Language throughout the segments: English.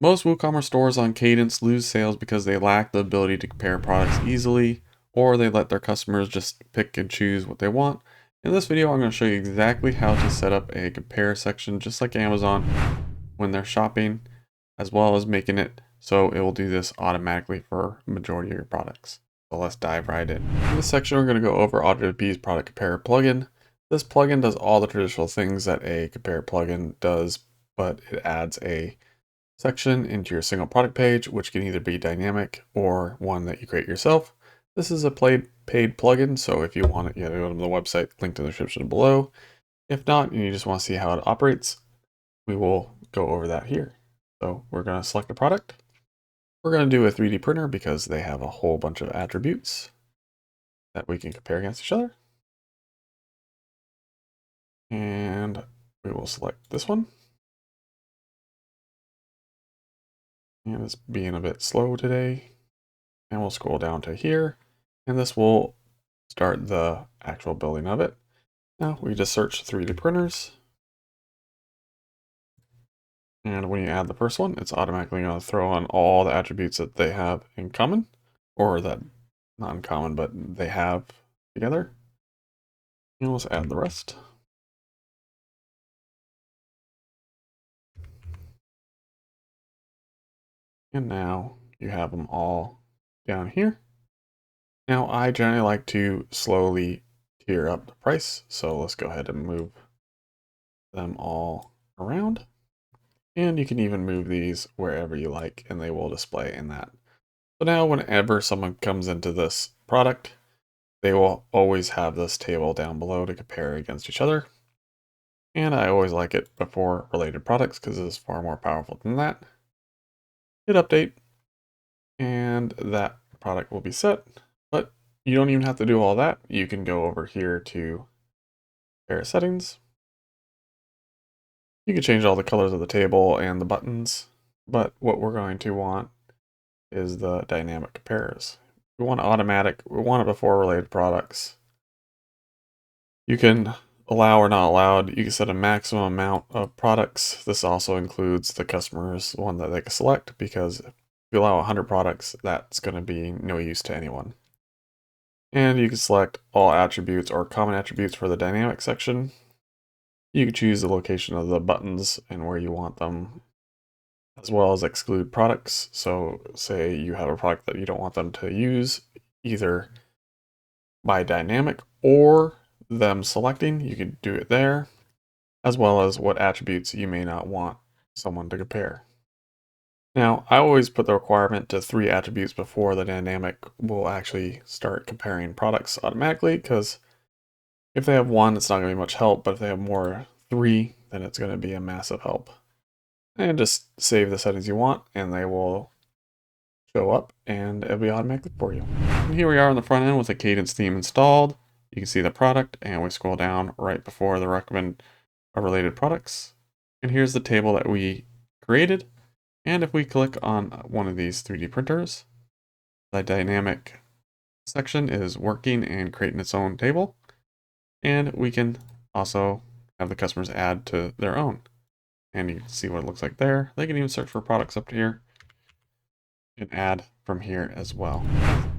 Most WooCommerce stores on Kadence lose sales because they lack the ability to compare products easily, or they let their customers just pick and choose what they want. In this video, I'm going to show you exactly how to set up a compare section just like Amazon when they're shopping, as well as making it so it will do this automatically for majority of your products. So let's dive right in. In this section, we're going to go over OtterWP's product compare plugin. This plugin does all the traditional things that a compare plugin does, but it adds a section into your single product page, which can either be dynamic or one that you create yourself. This is a paid plugin, so if you want it, you gotta go to the website, link to the description below. If not, and you just want to see how it operates, we will go over that here. So we're going to select a product. We're going to do a 3D printer because they have a whole bunch of attributes that we can compare against each other. And we will select this one. And it's being a bit slow today. And we'll scroll down to here. And this will start the actual building of it. Now we just search 3D printers. And when you add the first one, it's automatically going to throw on all the attributes that they have in common, or that not in common, but they have together. And let's add the rest. And now you have them all down here. Now I generally like to slowly tier up the price. So let's go ahead and move them all around. And you can even move these wherever you like and they will display in that. So now whenever someone comes into this product, they will always have this table down below to compare against each other. And I always like it before related products because it is far more powerful than that. Hit update and that product will be set, but you don't even have to do all that. You can go over here to compare settings. You can change all the colors of the table and the buttons, but what we're going to want is the dynamic compares. We want automatic, we want it before related products. You can allow or not allowed. You can set a maximum amount of products. This also includes the customer's one that they can select, because if you allow 100 products, that's going to be no use to anyone. And you can select all attributes or common attributes for the dynamic section. You can choose the location of the buttons and where you want them, as well as exclude products. So say you have a product that you don't want them to use, either by dynamic or them selecting, you can do it there, as well as what attributes you may not want someone to compare. Now, I always put the requirement to 3 attributes before the dynamic will actually start comparing products automatically, because if they have 1, it's not going to be much help, but if they have more 3, then it's going to be a massive help. And just save the settings you want, and they will show up, and it'll be automatic for you. And here we are on the front end with the Kadence theme installed. You can see the product, and we scroll down right before the recommend related products. And here's the table that we created. And if we click on one of these 3D printers, the dynamic section is working and creating its own table. And we can also have the customers add to their own. And you can see what it looks like there. They can even search for products up to here and add from here as well.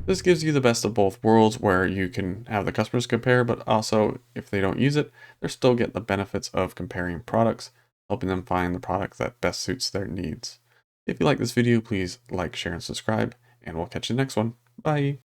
This gives you the best of both worlds, where you can have the customers compare, but also if they don't use it, they're still getting the benefits of comparing products, helping them find the product that best suits their needs. If you like this video, please like, share, and subscribe, and we'll catch you in the next one. Bye.